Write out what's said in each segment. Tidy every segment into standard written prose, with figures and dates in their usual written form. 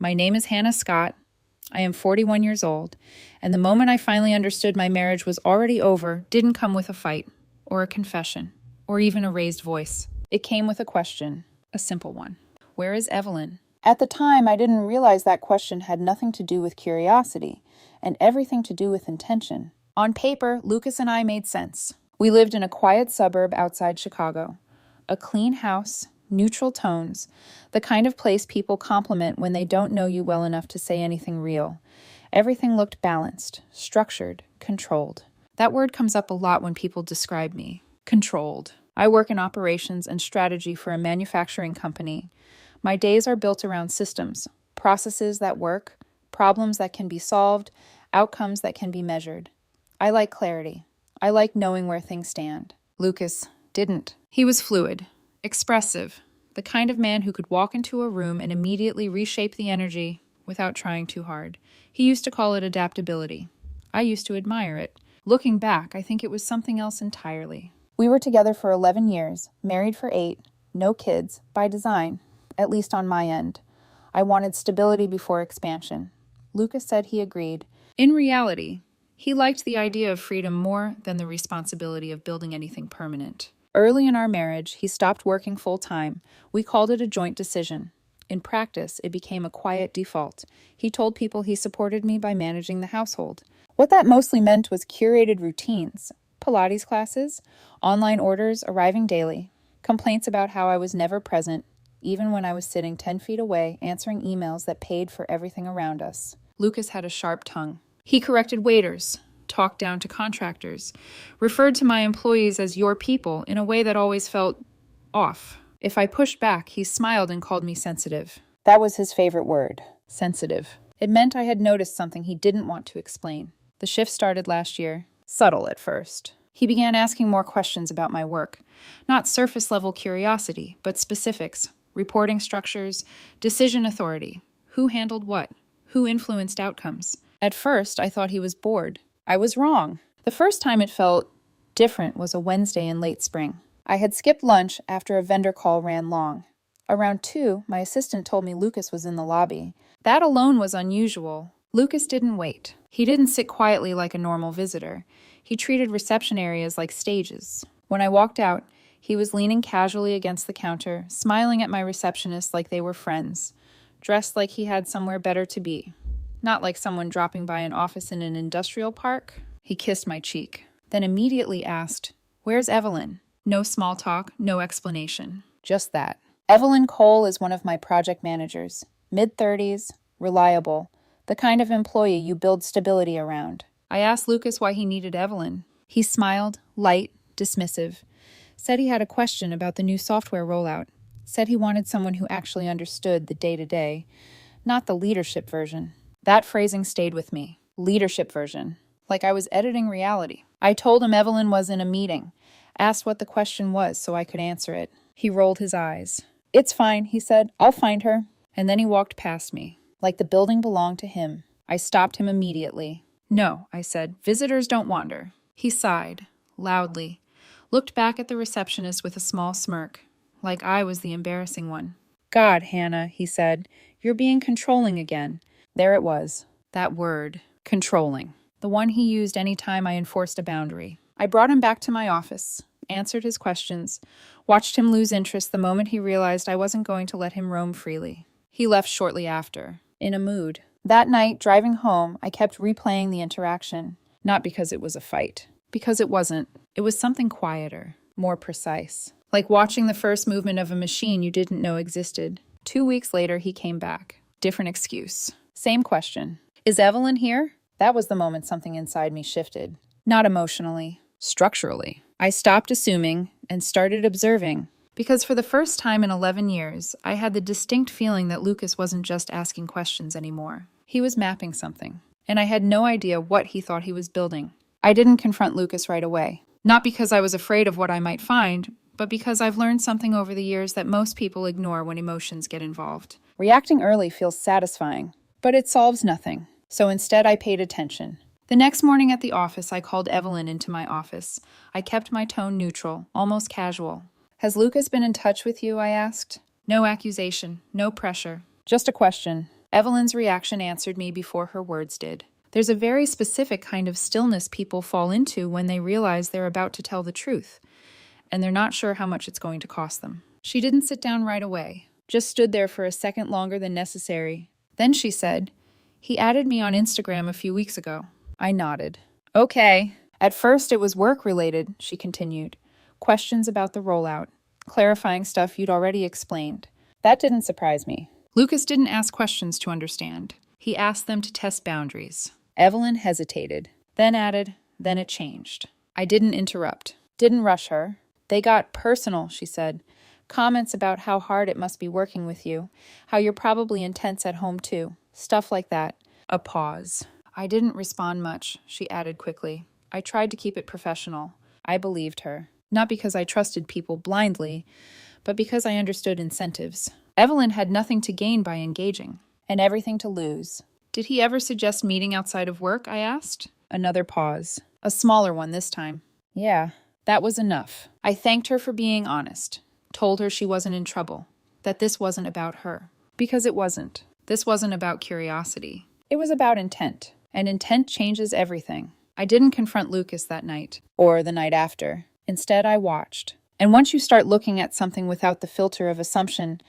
My name is Hannah Scott. I am 41 years old, and the moment I finally understood my marriage was already over didn't come with a fight, or a confession, or even a raised voice. It came with a question, a simple one. Where is Evelyn? At the time, I didn't realize that question had nothing to do with curiosity, and everything to do with intention. On paper, Lucas and I made sense. We lived in a quiet suburb outside Chicago. A clean house, neutral tones, the kind of place people compliment when they don't know you well enough to say anything real. Everything looked balanced, structured, controlled. That word comes up a lot when people describe me. Controlled. I work in operations and strategy for a manufacturing company. My days are built around systems, processes that work, problems that can be solved, outcomes that can be measured. I like clarity. I like knowing where things stand. Lucas didn't. He was fluid, expressive, the kind of man who could walk into a room and immediately reshape the energy without trying too hard. He used to call it adaptability. I used to admire it. Looking back, I think it was something else entirely. We were together for 11 years, married for 8, no kids, by design, at least on my end. I wanted stability before expansion. Lucas said he agreed. In reality, he liked the idea of freedom more than the responsibility of building anything permanent. Early in our marriage, he stopped working full-time. We called it a joint decision. In practice, it became a quiet default. He told people he supported me by managing the household. What that mostly meant was curated routines, Pilates classes, online orders arriving daily, complaints about how I was never present, even when I was sitting 10 feet away answering emails that paid for everything around us. Lucas had a sharp tongue. He corrected waiters, talked down to contractors, referred to my employees as your people in a way that always felt off. If I pushed back, he smiled and called me sensitive. That was his favorite word, sensitive. It meant I had noticed something he didn't want to explain. The shift started last year, subtle at first. He began asking more questions about my work. Not surface-level curiosity, but specifics, reporting structures, decision authority, who handled what, who influenced outcomes. At first, I thought he was bored. I was wrong. The first time it felt different was a Wednesday in late spring. I had skipped lunch after a vendor call ran long. Around 2, my assistant told me Lucas was in the lobby. That alone was unusual. Lucas didn't wait. He didn't sit quietly like a normal visitor. He treated reception areas like stages. When I walked out, he was leaning casually against the counter, smiling at my receptionist like they were friends, dressed like he had somewhere better to be. Not like someone dropping by an office in an industrial park. He kissed my cheek, then immediately asked, "Where's Evelyn?" No small talk, no explanation. Just that. Evelyn Cole is one of my project managers. Mid-30s, reliable, the kind of employee you build stability around. I asked Lucas why he needed Evelyn. He smiled, light, dismissive. Said he had a question about the new software rollout. Said he wanted someone who actually understood the day-to-day, not the leadership version. That phrasing stayed with me. Leadership version. Like I was editing reality. I told him Evelyn was in a meeting. Asked what the question was so I could answer it. He rolled his eyes. "It's fine," he said. "I'll find her." And then he walked past me, like the building belonged to him. I stopped him immediately. "No," I said. "Visitors don't wander." He sighed, loudly, looked back at the receptionist with a small smirk, like I was the embarrassing one. "God, Hannah," he said, "you're being controlling again." There it was, that word, controlling, the one he used any time I enforced a boundary. I brought him back to my office, answered his questions, watched him lose interest the moment he realized I wasn't going to let him roam freely. He left shortly after, in a mood. That night, driving home, I kept replaying the interaction. Not because it was a fight. Because it wasn't. It was something quieter, more precise. Like watching the first movement of a machine you didn't know existed. 2 weeks later, he came back. Different excuse. Same question. "Is Evelyn here?" That was the moment something inside me shifted. Not emotionally. Structurally. I stopped assuming and started observing. Because for the first time in 11 years, I had the distinct feeling that Lucas wasn't just asking questions anymore. He was mapping something. And I had no idea what he thought he was building. I didn't confront Lucas right away. Not because I was afraid of what I might find, but because I've learned something over the years that most people ignore when emotions get involved. Reacting early feels satisfying, but it solves nothing. So instead, I paid attention. The next morning at the office, I called Evelyn into my office. I kept my tone neutral, almost casual. "Has Lucas been in touch with you?" I asked. No accusation, no pressure. Just a question. Evelyn's reaction answered me before her words did. There's a very specific kind of stillness people fall into when they realize they're about to tell the truth, and they're not sure how much it's going to cost them. She didn't sit down right away, just stood there for a second longer than necessary. Then she said, "He added me on Instagram a few weeks ago." I nodded. "Okay." At first it was work-related, she continued. Questions about the rollout, clarifying stuff you'd already explained. That didn't surprise me. Lucas didn't ask questions to understand. He asked them to test boundaries. Evelyn hesitated, then added, then it changed. I didn't interrupt, didn't rush her. "They got personal," she said. "Comments about how hard it must be working with you, how you're probably intense at home too. Stuff like that." A pause. "I didn't respond much," she added quickly. "I tried to keep it professional." I believed her. Not because I trusted people blindly, but because I understood incentives. Evelyn had nothing to gain by engaging, and everything to lose. "Did he ever suggest meeting outside of work?" I asked. Another pause. A smaller one this time. "Yeah." That was enough. I thanked her for being honest, told her she wasn't in trouble, that this wasn't about her. Because it wasn't. This wasn't about curiosity. It was about intent, and intent changes everything. I didn't confront Lucas that night, or the night after. Instead, I watched. And once you start looking at something without the filter of assumption,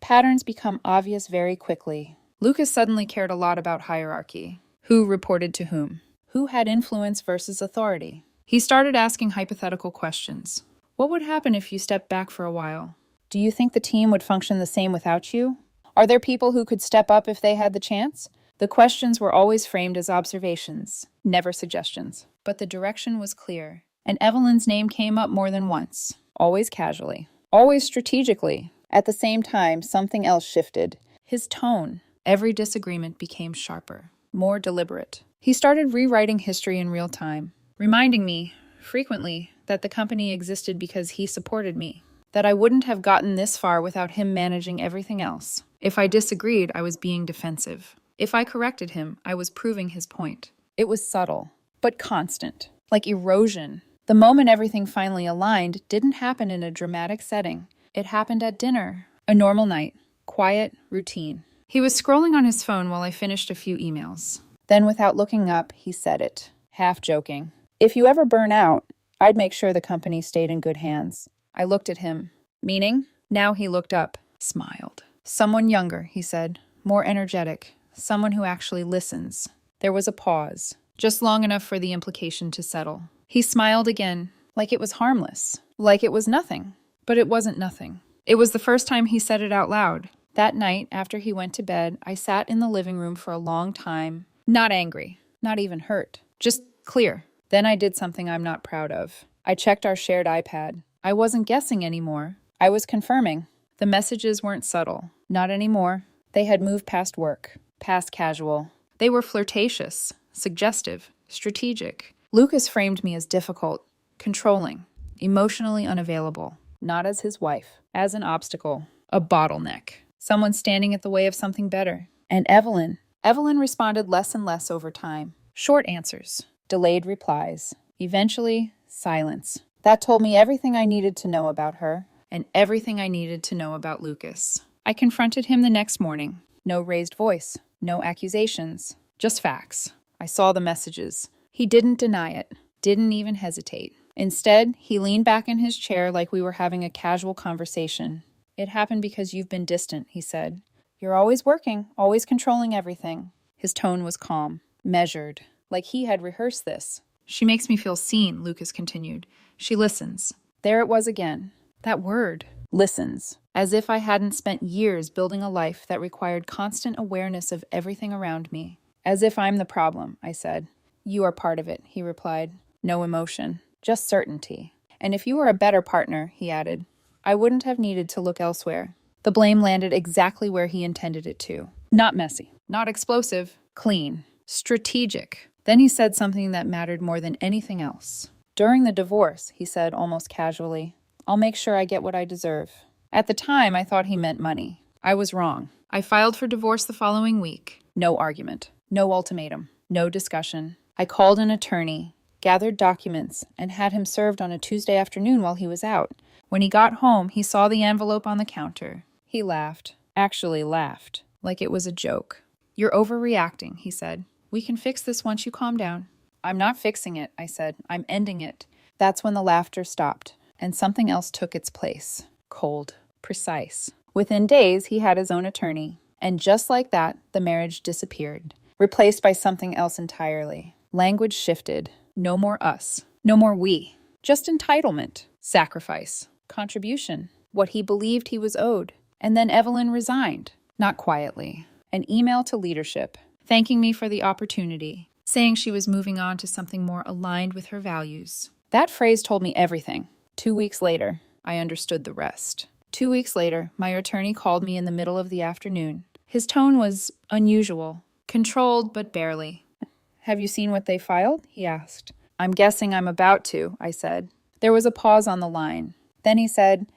patterns become obvious very quickly. Lucas suddenly cared a lot about hierarchy. Who reported to whom? Who had influence versus authority? He started asking hypothetical questions. What would happen if you stepped back for a while? Do you think the team would function the same without you? Are there people who could step up if they had the chance? The questions were always framed as observations, never suggestions. But the direction was clear, and Evelyn's name came up more than once. Always casually. Always strategically. At the same time, something else shifted. His tone. Every disagreement became sharper, more deliberate. He started rewriting history in real time, reminding me, frequently, that the company existed because he supported me, that I wouldn't have gotten this far without him managing everything else. If I disagreed, I was being defensive. If I corrected him, I was proving his point. It was subtle, but constant, like erosion. The moment everything finally aligned didn't happen in a dramatic setting. It happened at dinner, a normal night, quiet, routine. He was scrolling on his phone while I finished a few emails. Then, without looking up, he said it, half joking. "If you ever burn out, I'd make sure the company stayed in good hands." I looked at him. "Meaning?" Now he looked up, smiled. "Someone younger," he said, "more energetic, someone who actually listens." There was a pause, just long enough for the implication to settle. He smiled again, like it was harmless, like it was nothing. But it wasn't nothing. It was the first time he said it out loud. That night, after he went to bed, I sat in the living room for a long time, not angry, not even hurt, just clear. Then I did something I'm not proud of. I checked our shared iPad. I wasn't guessing anymore. I was confirming. The messages weren't subtle. Not anymore. They had moved past work, past casual. They were flirtatious, suggestive, strategic. Lucas framed me as difficult, controlling, emotionally unavailable. Not as his wife, as an obstacle, a bottleneck, someone standing at the way of something better. And Evelyn responded less and less over time. Short answers, delayed replies, eventually silence. That told me everything I needed to know about her, and everything I needed to know about Lucas. I confronted him the next morning. No raised voice, no accusations, just facts. I saw the messages. He didn't deny it, didn't even hesitate. Instead, he leaned back in his chair like we were having a casual conversation. "It happened because you've been distant," he said. "You're always working, always controlling everything." His tone was calm, measured, like he had rehearsed this. "She makes me feel seen," Lucas continued. "She listens." There it was again. That word, listens. As if I hadn't spent years building a life that required constant awareness of everything around me. "As if I'm the problem," I said. "You are part of it," he replied. No emotion. Just certainty. "And if you were a better partner," he added, "I wouldn't have needed to look elsewhere." The blame landed exactly where he intended it to. Not messy, not explosive, clean, strategic. Then he said something that mattered more than anything else. "During the divorce," he said almost casually, "I'll make sure I get what I deserve." At the time, I thought he meant money. I was wrong. I filed for divorce the following week. No argument, no ultimatum, no discussion. I called an attorney, gathered documents, and had him served on a Tuesday afternoon while he was out. When he got home, he saw the envelope on the counter. He laughed, actually laughed, like it was a joke. You're overreacting, he said. We can fix this once you calm down. I'm not fixing it, I said. I'm ending it. That's when the laughter stopped, and something else took its place. Cold, precise. Within days, he had his own attorney, and just like that, the marriage disappeared, replaced by something else entirely. Language shifted. No more us. No more we. Just entitlement, sacrifice, contribution, what he believed he was owed. And then Evelyn resigned, not quietly. An email to leadership, thanking me for the opportunity, saying she was moving on to something more aligned with her values. That phrase told me everything. 2 weeks later, I understood the rest. 2 weeks later, my attorney called me in the middle of the afternoon. His tone was unusual, controlled but barely. Have you seen what they filed? He asked. I'm guessing I'm about to, I said. There was a pause on the line. Then he said,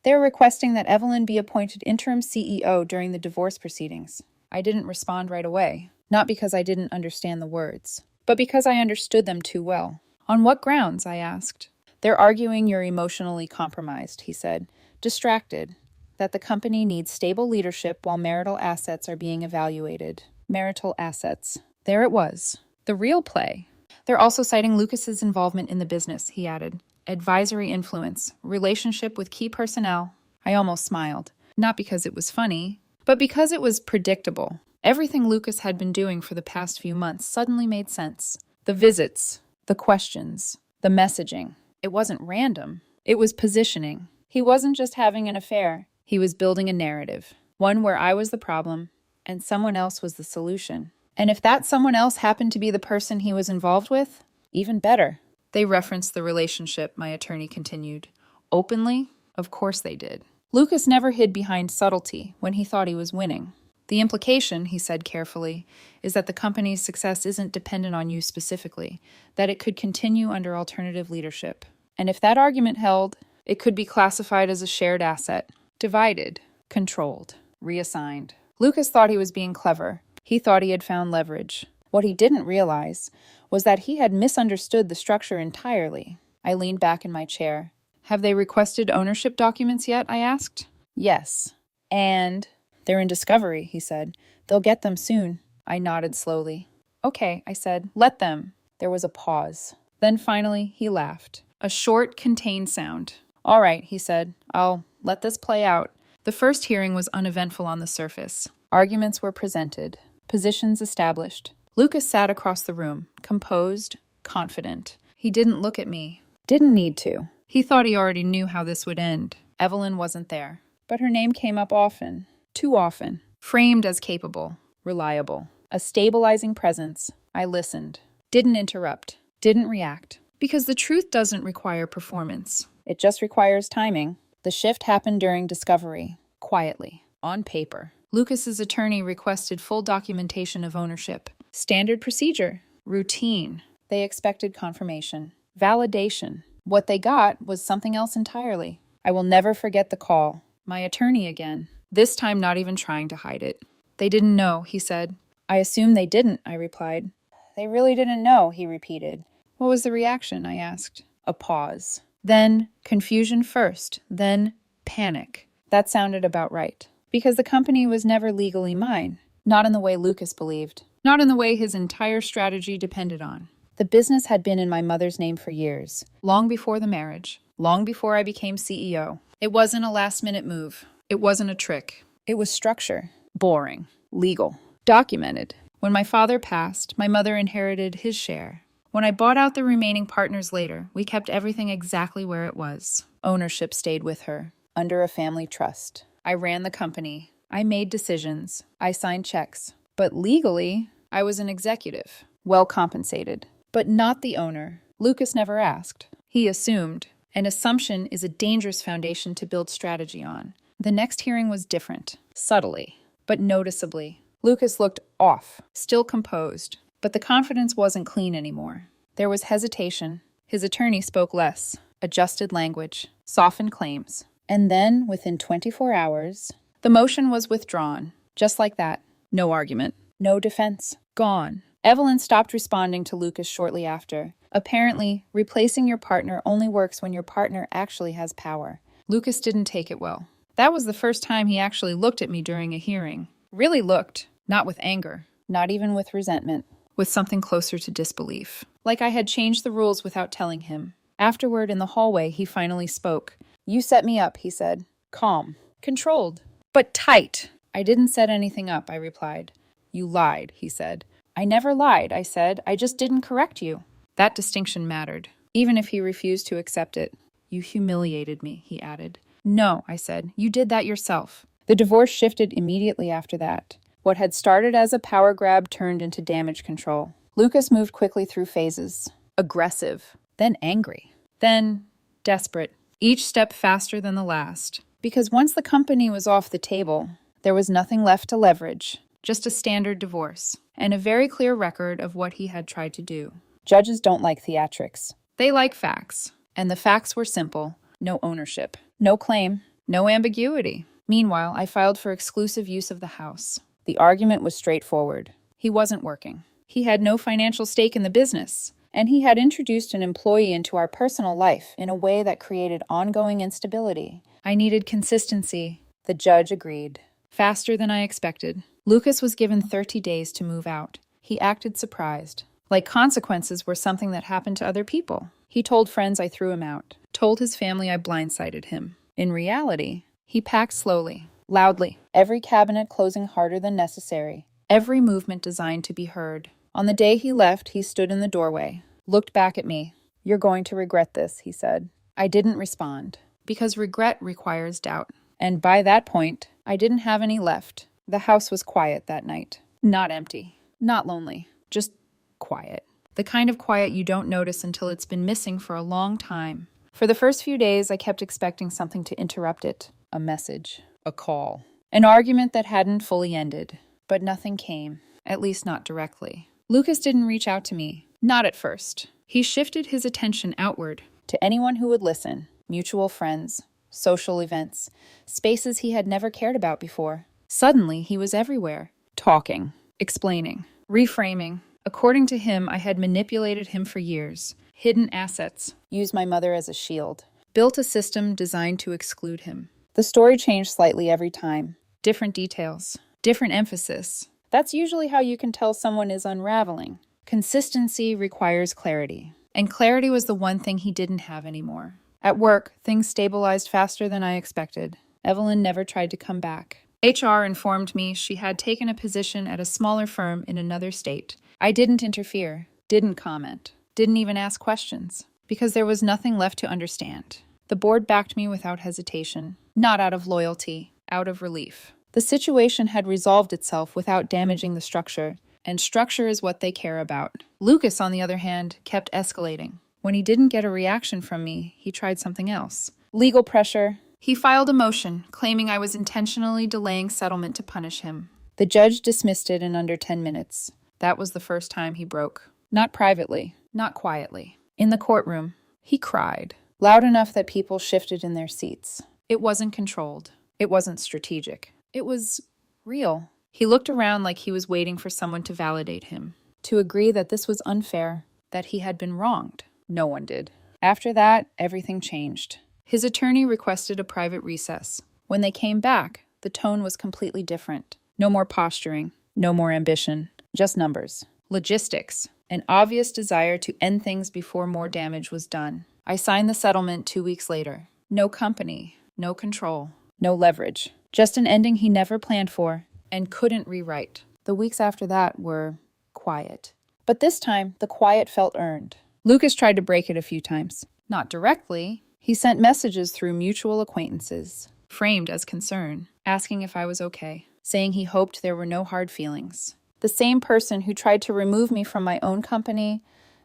they're requesting that Evelyn be appointed interim CEO during the divorce proceedings. I didn't respond right away, not because I didn't understand the words, but because I understood them too well. On what grounds? I asked. They're arguing you're emotionally compromised, he said, distracted, that the company needs stable leadership while marital assets are being evaluated. Marital assets. There it was. The real play. They're also citing Lucas's involvement in the business, he added. Advisory influence, relationship with key personnel. I almost smiled, not because it was funny, but because it was predictable. Everything Lucas had been doing for the past few months suddenly made sense. The visits, the questions, the messaging. It wasn't random. It was positioning. He wasn't just having an affair. He was building a narrative, one where I was the problem and someone else was the solution. And if that someone else happened to be the person he was involved with, even better. They referenced the relationship, my attorney continued. Openly? Of course they did. Lucas never hid behind subtlety when he thought he was winning. The implication, he said carefully, is that the company's success isn't dependent on you specifically, that it could continue under alternative leadership. And if that argument held, it could be classified as a shared asset, divided, controlled, reassigned. Lucas thought he was being clever. He thought he had found leverage. What he didn't realize was that he had misunderstood the structure entirely. I leaned back in my chair. Have they requested ownership documents yet? I asked. Yes. And they're in discovery, he said. They'll get them soon. I nodded slowly. Okay, I said. Let them. There was a pause. Then finally, he laughed. A short, contained sound. All right, he said. I'll let this play out. The first hearing was uneventful on the surface. Arguments were presented. Positions established. Lucas sat across the room, composed, confident. He didn't look at me. Didn't need to. He thought he already knew how this would end. Evelyn wasn't there. But her name came up often. Too often. Framed as capable. Reliable. A stabilizing presence. I listened. Didn't interrupt. Didn't react. Because the truth doesn't require performance. It just requires timing. The shift happened during discovery. Quietly. On paper. Lucas's attorney requested full documentation of ownership. Standard procedure. Routine. They expected confirmation. Validation. What they got was something else entirely. I will never forget the call. My attorney again. This time not even trying to hide it. They didn't know, he said. I assume they didn't, I replied. They really didn't know, he repeated. What was the reaction, I asked. A pause. Then confusion first. Then panic. That sounded about right. Because the company was never legally mine. Not in the way Lucas believed. Not in the way his entire strategy depended on. The business had been in my mother's name for years. Long before the marriage. Long before I became CEO. It wasn't a last-minute move. It wasn't a trick. It was structure. Boring. Legal. Documented. When my father passed, my mother inherited his share. When I bought out the remaining partners later, we kept everything exactly where it was. Ownership stayed with her. Under a family trust. I ran the company. I made decisions. I signed checks. But legally, I was an executive. Well compensated. But not the owner. Lucas never asked. He assumed. An assumption is a dangerous foundation to build strategy on. The next hearing was different. Subtly. But noticeably. Lucas looked off. Still composed. But the confidence wasn't clean anymore. There was hesitation. His attorney spoke less. Adjusted language. Softened claims. And then, within 24 hours, the motion was withdrawn. Just like that. No argument. No defense. Gone. Evelyn stopped responding to Lucas shortly after. Apparently, replacing your partner only works when your partner actually has power. Lucas didn't take it well. That was the first time he actually looked at me during a hearing. Really looked. Not with anger, not even with resentment, with something closer to disbelief. Like I had changed the rules without telling him. Afterward, in the hallway, he finally spoke. "You set me up," he said. Calm. Controlled. But tight. "I didn't set anything up," I replied. "You lied," he said. "I never lied," I said. "I just didn't correct you." That distinction mattered, even if he refused to accept it. "You humiliated me," he added. "No," I said. "You did that yourself." The divorce shifted immediately after that. What had started as a power grab turned into damage control. Lucas moved quickly through phases. Aggressive, then angry, then desperate. Each step faster than the last. Because once the company was off the table, there was nothing left to leverage. Just a standard divorce, and a very clear record of what he had tried to do. Judges don't like theatrics. They like facts. And the facts were simple. No ownership. No claim. No ambiguity. Meanwhile, I filed for exclusive use of the house. The argument was straightforward. He wasn't working. He had no financial stake in the business. And he had introduced an employee into our personal life in a way that created ongoing instability. I needed consistency. The judge agreed. Faster than I expected. Lucas was given 30 days to move out. He acted surprised. Like consequences were something that happened to other people. He told friends I threw him out. Told his family I blindsided him. In reality, he packed slowly, loudly, every cabinet closing harder than necessary, every movement designed to be heard. On the day he left, he stood in the doorway, looked back at me. "You're going to regret this," he said. I didn't respond, because regret requires doubt. And by that point, I didn't have any left. The house was quiet that night. Not empty, not lonely, just quiet. The kind of quiet you don't notice until it's been missing for a long time. For the first few days, I kept expecting something to interrupt it. A message, a call, an argument that hadn't fully ended. But nothing came, at least not directly. Lucas didn't reach out to me, not at first. He shifted his attention outward, to anyone who would listen. Mutual friends, social events, spaces he had never cared about before. Suddenly, he was everywhere, talking, explaining, reframing. According to him, I had manipulated him for years, hidden assets, used my mother as a shield, built a system designed to exclude him. The story changed slightly every time. Different details, different emphasis. That's usually how you can tell someone is unraveling. Consistency requires clarity. And clarity was the one thing he didn't have anymore. At work, things stabilized faster than I expected. Evelyn never tried to come back. HR informed me she had taken a position at a smaller firm in another state. I didn't interfere, didn't comment, didn't even ask questions, because there was nothing left to understand. The board backed me without hesitation, not out of loyalty, out of relief. The situation had resolved itself without damaging the structure, and structure is what they care about. Lucas, on the other hand, kept escalating. When he didn't get a reaction from me, he tried something else. Legal pressure. He filed a motion, claiming I was intentionally delaying settlement to punish him. The judge dismissed it in under 10 minutes. That was the first time he broke. Not privately, not quietly. In the courtroom, he cried, loud enough that people shifted in their seats. It wasn't controlled. It wasn't strategic. It was real. He looked around like he was waiting for someone to validate him, to agree that this was unfair, that he had been wronged. No one did. After that, everything changed. His attorney requested a private recess. When they came back, the tone was completely different. No more posturing, no more ambition, just numbers. Logistics, an obvious desire to end things before more damage was done. I signed the settlement 2 weeks later. No company, no control, no leverage. Just an ending he never planned for and couldn't rewrite. The weeks after that were quiet. But this time, the quiet felt earned. Lucas tried to break it a few times. Not directly. He sent messages through mutual acquaintances, framed as concern, asking if I was okay, saying he hoped there were no hard feelings. The same person who tried to remove me from my own company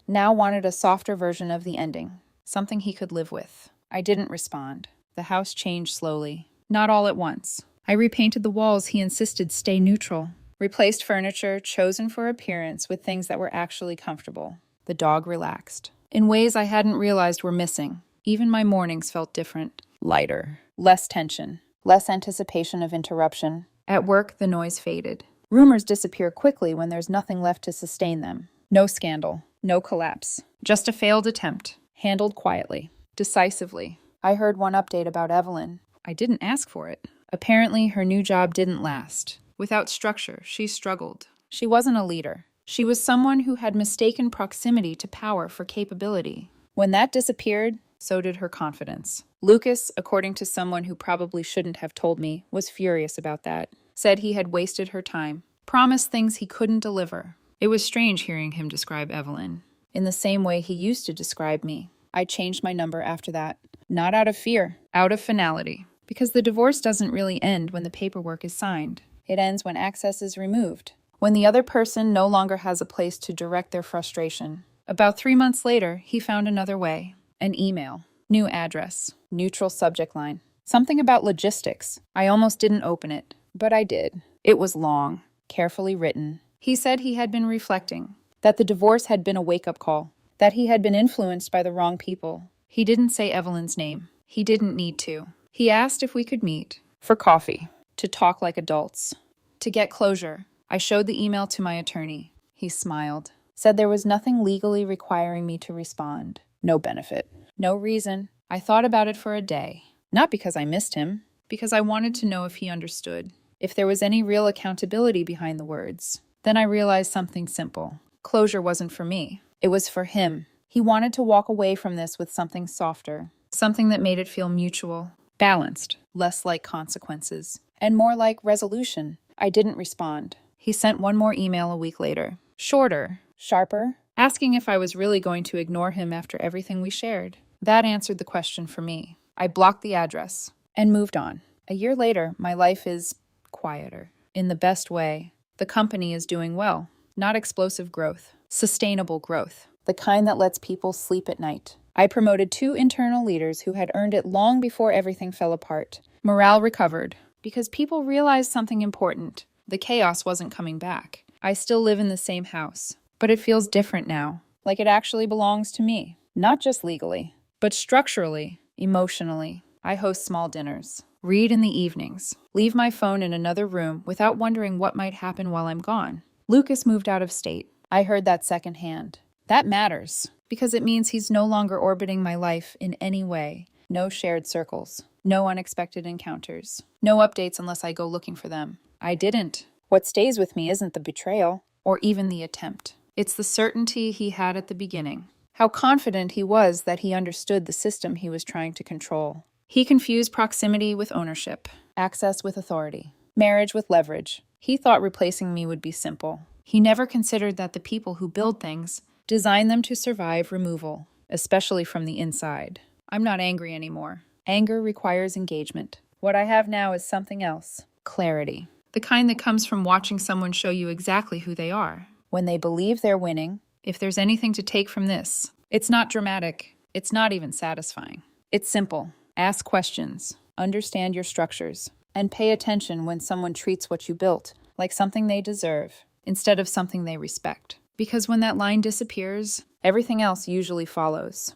now wanted a softer version of the ending, something he could live with. I didn't respond. The house changed slowly. Not all at once. I repainted the walls he insisted stay neutral, replaced furniture chosen for appearance with things that were actually comfortable. The dog relaxed, in ways I hadn't realized were missing. Even my mornings felt different, lighter, less tension, less anticipation of interruption. At work, the noise faded. Rumors disappear quickly when there's nothing left to sustain them. No scandal, no collapse, just a failed attempt, handled quietly, decisively. I heard one update about Evelyn. I didn't ask for it. Apparently, her new job didn't last, Without structure, she struggled. She wasn't a leader. She was someone who had mistaken proximity to power for capability. When that disappeared, so did her confidence. Lucas, according to someone who probably shouldn't have told me, was furious about that. Said he had wasted her time. Promised things he couldn't deliver. It was strange hearing him describe Evelyn in the same way he used to describe me. I changed my number after that. Not out of fear, out of finality. Because the divorce doesn't really end when the paperwork is signed. It ends when access is removed. When the other person no longer has a place to direct their frustration. About 3 months later, he found another way. An email. New address. Neutral subject line. Something about logistics. I almost didn't open it, but I did. It was long, carefully written. He said he had been reflecting. That the divorce had been a wake-up call. That he had been influenced by the wrong people. He didn't say Evelyn's name. He didn't need to. He asked if we could meet. For coffee. To talk like adults. To get closure. I showed the email to my attorney. He smiled. Said there was nothing legally requiring me to respond. No benefit. No reason. I thought about it for a day. Not because I missed him. Because I wanted to know if he understood. If there was any real accountability behind the words. Then I realized something simple. Closure wasn't for me. It was for him. He wanted to walk away from this with something softer. Something that made it feel mutual. Balanced. Less like consequences. And more like resolution. I didn't respond. He sent one more email a week later. Shorter. Sharper. Asking if I was really going to ignore him after everything we shared. That answered the question for me. I blocked the address. And moved on. A year later, my life is quieter. In the best way. The company is doing well. Not explosive growth. Sustainable growth. The kind that lets people sleep at night. I promoted 2 internal leaders who had earned it long before everything fell apart. Morale recovered. Because people realized something important. The chaos wasn't coming back. I still live in the same house. But it feels different now. Like it actually belongs to me. Not just legally. But structurally. Emotionally. I host small dinners. Read in the evenings. Leave my phone in another room without wondering what might happen while I'm gone. Lucas moved out of state. I heard that secondhand. That matters. Because it means he's no longer orbiting my life in any way. No shared circles. No unexpected encounters. No updates unless I go looking for them. I didn't. What stays with me isn't the betrayal, or even the attempt. It's the certainty he had at the beginning. How confident he was that he understood the system he was trying to control. He confused proximity with ownership, access with authority, marriage with leverage. He thought replacing me would be simple. He never considered that the people who build things design them to survive removal, especially from the inside. I'm not angry anymore. Anger requires engagement. What I have now is something else. Clarity. The kind that comes from watching someone show you exactly who they are. When they believe they're winning, if there's anything to take from this, it's not dramatic. It's not even satisfying. It's simple. Ask questions. Understand your structures. And pay attention when someone treats what you built like something they deserve instead of something they respect. Because when that line disappears, everything else usually follows.